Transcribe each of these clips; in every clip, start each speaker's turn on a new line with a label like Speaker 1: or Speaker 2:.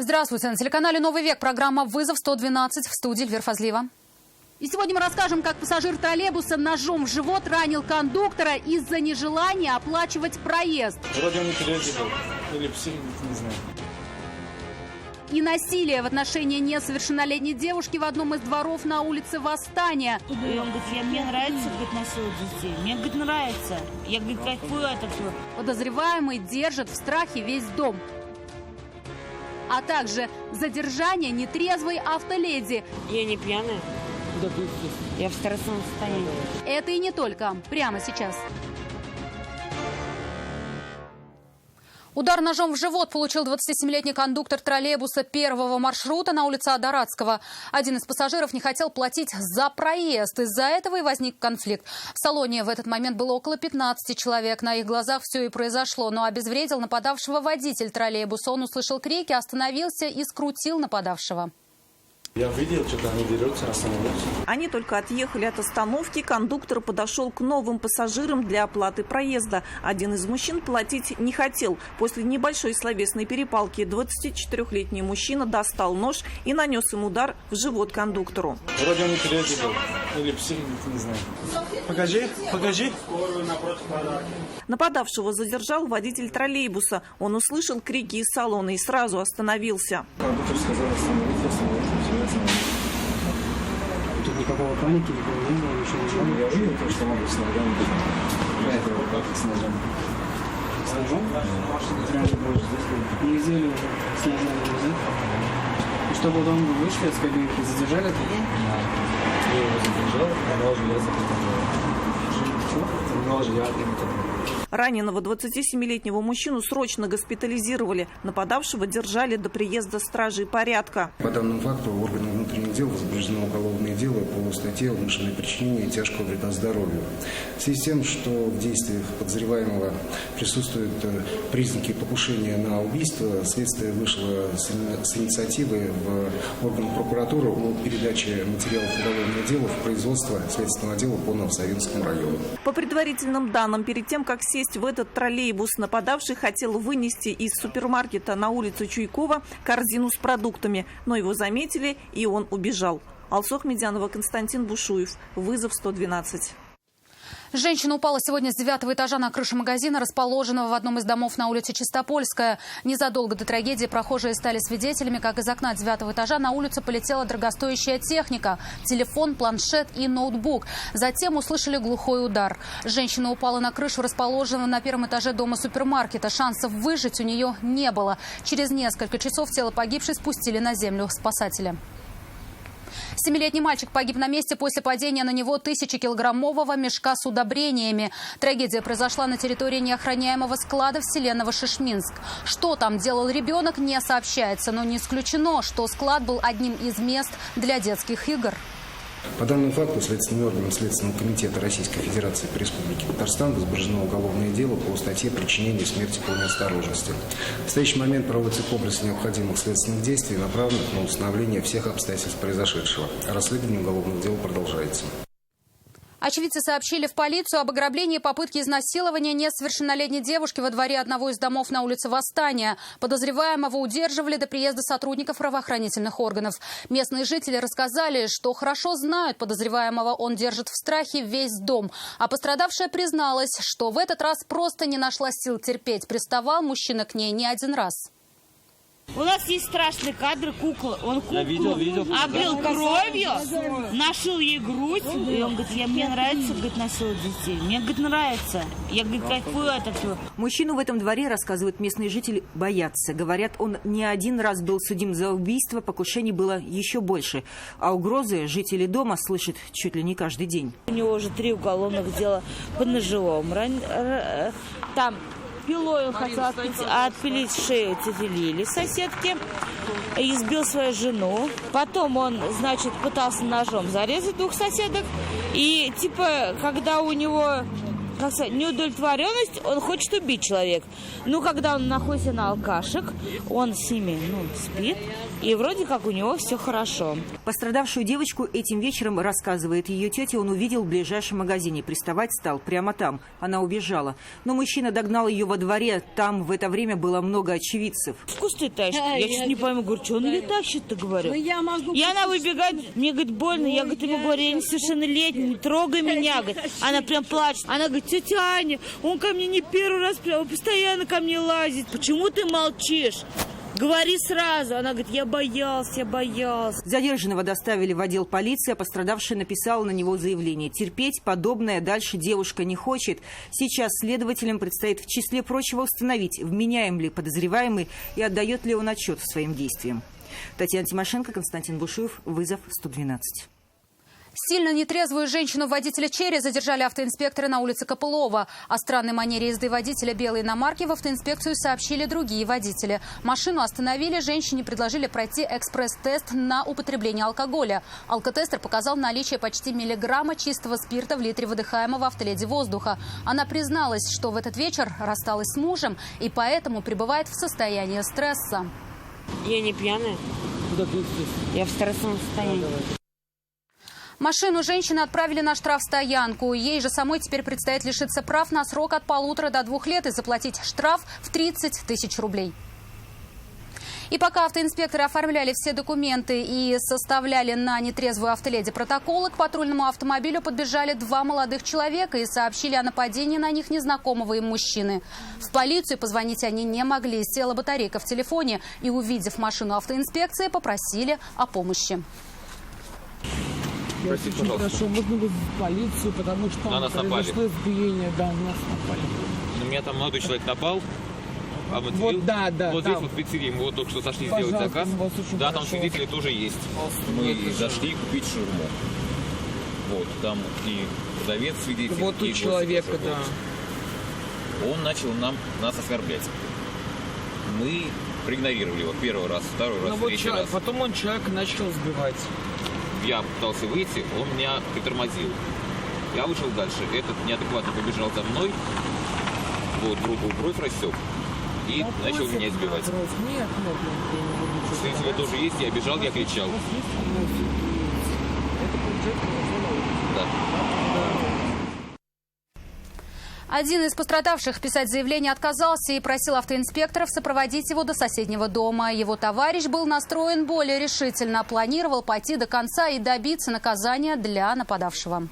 Speaker 1: Здравствуйте. На телеканале «Новый век» программа «Вызов 112», в студии Эльвира Фазлиева. И сегодня мы расскажем, как пассажир троллейбуса ножом в живот ранил кондуктора из-за нежелания оплачивать проезд.
Speaker 2: Вроде он не переодел, или псих, не знаю.
Speaker 1: И насилие в отношении несовершеннолетней девушки в одном из дворов на улице Восстания.
Speaker 3: И он говорит, мне нравится, говорит, насиловать детей. Мне, говорит, нравится. Я, говорит, кайфую от этого.
Speaker 1: Подозреваемый держит в страхе весь дом. А также задержание нетрезвой автоледи.
Speaker 3: Я не пьяная. Я в стрессовом состоянии.
Speaker 1: Это и не только. Прямо сейчас. Удар ножом в живот получил 27-летний кондуктор троллейбуса первого маршрута на улице Адаратского. Один из пассажиров не хотел платить за проезд. Из-за этого и возник конфликт. В салоне в этот момент было около 15 человек. На их глазах все и произошло. Но обезвредил нападавшего водитель троллейбуса. Он услышал крики, остановился и скрутил нападавшего.
Speaker 2: Я видел, что они дерутся, остановился.
Speaker 4: Они только отъехали от остановки, кондуктор подошел к новым пассажирам для оплаты проезда. Один из мужчин платить не хотел. После небольшой словесной перепалки 24-летний мужчина достал нож и нанес им удар в живот кондуктору.
Speaker 2: Вроде он не переодел, или псих, не знаю. Покажи.
Speaker 4: Нападавшего задержал водитель троллейбуса. Он услышал крики из салона и сразу остановился.
Speaker 2: Кондуктор сказал остановиться.
Speaker 5: Тут никакого паники, никакого не было, ничего не было.
Speaker 2: Я видел то, что могут с ногами. Я это вот так, с ножом.
Speaker 5: С ножом? Нельзя ли с ножом нельзя? И что потом вы вышли от кабинки, задержали это?
Speaker 2: Я его задержал, нож я запретил. Нож я отметил.
Speaker 4: Раненого 27-летнего мужчину срочно госпитализировали. Нападавшего держали до приезда стражей порядка.
Speaker 6: По данному факту органам внутренних дел возбуждено уголовное дело по статье «Умышленное причинение тяжкого вреда здоровью». В связи с тем, что в действиях подозреваемого присутствуют признаки покушения на убийство, следствие вышло с инициативы в органы прокуратуры о передаче материалов уголовного дела в производство следственного отдела по Новосавинскому району.
Speaker 4: По предварительным данным, перед тем, как сесть в этот троллейбус, нападавший хотел вынести из супермаркета на улицу Чуйкова корзину с продуктами, но его заметили, и он убежал. Алсу Ахмедянова, Константин Бушуев. Вызов 112.
Speaker 1: Женщина упала сегодня с 9-го этажа на крышу магазина, расположенного в одном из домов на улице Чистопольская. Незадолго до трагедии прохожие стали свидетелями, как из окна 9-го этажа на улицу полетела дорогостоящая техника – телефон, планшет и ноутбук. Затем услышали глухой удар. Женщина упала на крышу расположенного на первом этаже дома супермаркета. Шансов выжить у нее не было. Через несколько часов тело погибшей спустили на землю спасатели. 7-летний мальчик погиб на месте после падения на него 1000-килограммового мешка с удобрениями. Трагедия произошла на территории неохраняемого склада вселенного Шишминск. Что там делал ребенок, не сообщается, но не исключено, что склад был одним из мест для детских игр.
Speaker 6: По данному факту следственным органам Следственного комитета Российской Федерации по Республике Татарстан возбуждено уголовное дело по статье «Причинение смерти по неосторожности». В настоящий момент проводится комплекс необходимых следственных действий, направленных на установление всех обстоятельств произошедшего. Расследование уголовного дела продолжается.
Speaker 1: Очевидцы сообщили в полицию об ограблении и попытке изнасилования несовершеннолетней девушки во дворе одного из домов на улице Восстания. Подозреваемого удерживали до приезда сотрудников правоохранительных органов. Местные жители рассказали, что хорошо знают подозреваемого, он держит в страхе весь дом. А пострадавшая призналась, что в этот раз просто не нашла сил терпеть. Приставал мужчина к ней не один раз.
Speaker 3: У нас есть страшный кадр, кукла. Он куклу
Speaker 2: видел.
Speaker 3: облил кровью, нашил ей грудь. И он говорит, мне нравится, говорит, насиловать детей. Мне, говорит, нравится. Я, говорит, кайфую от этого.
Speaker 7: Мужчину в этом дворе, рассказывают местные жители, боятся. Говорят, он не один раз был судим за убийство, покушений было еще больше. А угрозы жители дома слышат чуть ли не каждый день.
Speaker 3: У него уже 3 уголовных дела по ножевому. Там пилой он хотел отпилить шею тети Лили, соседки, избил свою жену. Потом он, значит, пытался ножом зарезать 2 соседок. И, типа, когда у него как сказать, неудовлетворенность, он хочет убить человека. Ну, когда он находится на алкашек, он с ними, спит, и вроде как у него все хорошо.
Speaker 7: Пострадавшую девочку этим вечером, рассказывает ее тетя, он увидел в ближайшем магазине. Приставать стал прямо там. Она убежала. Но мужчина догнал ее во дворе. Там в это время было много очевидцев.
Speaker 3: Вкус ты тащишь? Я чуть не пойму, говорю, что он ее тащит-то, говорю. И она выбегает, мне, говорит, больно. Я, говорит, ему говорю, я несовершеннолетняя, не трогай меня, говорит. Она прям плачет. Она говорит, тетя Аня, он ко мне не первый раз, прям постоянно ко мне лазит. Почему ты молчишь? Говори сразу. Она говорит, я боялся.
Speaker 7: Задержанного доставили в отдел полиции, а пострадавшая написала на него заявление. Терпеть подобное дальше девушка не хочет. Сейчас следователям предстоит, в числе прочего, установить, вменяем ли подозреваемый и отдает ли он отчет своим действиям. Татьяна Тимошенко, Константин Бушуев, вызов 112.
Speaker 1: Сильно нетрезвую женщину-водителя Черри задержали автоинспекторы на улице Копылова. О странной манере езды водителя белой иномарки в автоинспекцию сообщили другие водители. Машину остановили, женщине предложили пройти экспресс-тест на употребление алкоголя. Алкотестер показал наличие почти миллиграмма чистого спирта в литре выдыхаемого автоледи воздуха. Она призналась, что в этот вечер рассталась с мужем и поэтому пребывает в состоянии стресса.
Speaker 8: Я не пьяная. Я в стрессовом состоянии.
Speaker 1: Машину женщины отправили на штрафстоянку. Ей же самой теперь предстоит лишиться прав на срок от 1,5 до 2 лет и заплатить штраф в 30 тысяч рублей. И пока автоинспекторы оформляли все документы и составляли на нетрезвую автоледи протоколы, к патрульному автомобилю подбежали 2 молодых человека и сообщили о нападении на них незнакомого им мужчины. В полицию позвонить они не могли. Села батарейка в телефоне и, увидев машину автоинспекции, попросили о помощи.
Speaker 9: Простите, пожалуйста. Хорошо, можно вызвать полицию, потому что
Speaker 2: на нас
Speaker 9: произошло избиение, да, на нас напали.
Speaker 2: На меня там молодой человек напал, обматерил.
Speaker 9: Вот, да,
Speaker 2: вот
Speaker 9: там.
Speaker 2: здесь вот в пиццерии мы вот только что сошли сделать заказ. Да, там свидетели тоже есть.
Speaker 10: Мы зашли купить шаурму. Вот, там и продавец свидетель.
Speaker 9: Вот у человека, да.
Speaker 10: Он начал нас оскорблять. Мы проигнорировали его первый раз, второй раз, третий раз.
Speaker 9: Потом он человека начал сбивать.
Speaker 2: Я пытался выйти, он меня притормозил. Я вышел дальше. Этот неадекватно побежал за мной, вот, другую бровь рассек и начал меня избивать. Свидетели тоже есть, я бежал, я кричал. Да.
Speaker 1: Один из пострадавших писать заявление отказался и просил автоинспекторов сопроводить его до соседнего дома. Его товарищ был настроен более решительно, планировал пойти до конца и добиться наказания для нападавшего.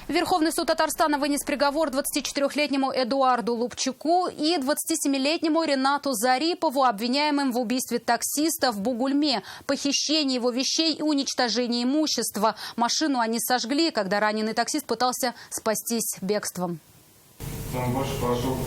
Speaker 1: Верховный суд Татарстана вынес приговор 24-летнему Эдуарду Лупчуку и 27-летнему Ринату Зарипову, обвиняемым в убийстве таксиста в Бугульме, похищении его вещей и уничтожении имущества. Машину они сожгли, когда раненый таксист пытался спастись бегством.
Speaker 11: Там больше прошел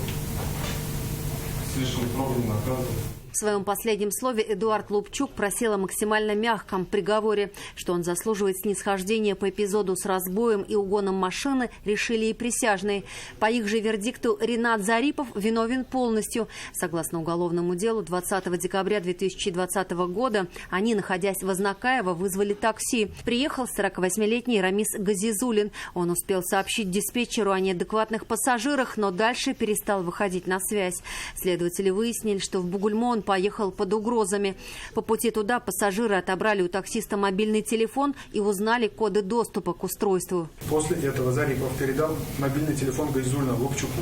Speaker 11: слишком строгим наказом.
Speaker 12: В своем последнем слове Эдуард Лупчук просил о максимально мягком приговоре. Что он заслуживает снисхождения по эпизоду с разбоем и угоном машины, решили и присяжные. По их же вердикту Ринат Зарипов виновен полностью. Согласно уголовному делу, 20 декабря 2020 года они, находясь в Азнакаево, вызвали такси. Приехал 48-летний Рамис Газизулин. Он успел сообщить диспетчеру о неадекватных пассажирах, но дальше перестал выходить на связь. Следователи выяснили, что в Бугульму он поехал под угрозами. По пути туда пассажиры отобрали у таксиста мобильный телефон и узнали коды доступа к устройству.
Speaker 11: После этого Зарипов передал мобильный телефон Газизулина Лупчуку,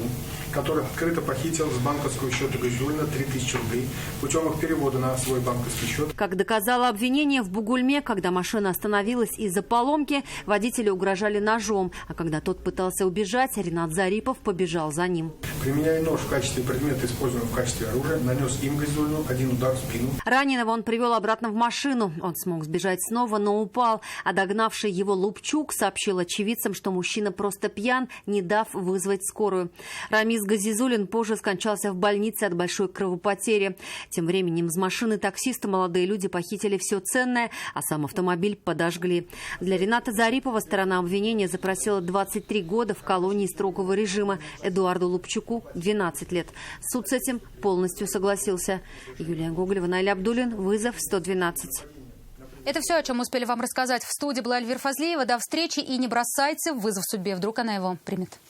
Speaker 11: который открыто похитил с банковского счета Газизулина 3000 рублей путем их перевода на свой банковский счет.
Speaker 12: Как доказало обвинение, в Бугульме, когда машина остановилась из-за поломки, водителю угрожали ножом. А когда тот пытался убежать, Ринат Зарипов побежал за ним.
Speaker 11: Применяя нож в качестве предмета, используемого в качестве оружия, нанес им Газизулину один удар в спину.
Speaker 12: Раненого он привел обратно в машину. Он смог сбежать снова, но упал. А догнавший его Лупчук сообщил очевидцам, что мужчина просто пьян, не дав вызвать скорую. Рамис Газизулин позже скончался в больнице от большой кровопотери. Тем временем из машины таксиста молодые люди похитили все ценное, а сам автомобиль подожгли. Для Рината Зарипова сторона обвинения запросила 23 года в колонии строгого режима. Эдуарду Лупчуку 12 лет. Суд с этим полностью согласился. Юлия Гоголева, Наиля Абдуллин, вызов 112.
Speaker 1: Это все, о чем успели вам рассказать. В студии была Эльвира Фазлиева. До встречи и не бросайте вызов судьбе. Вдруг она его примет.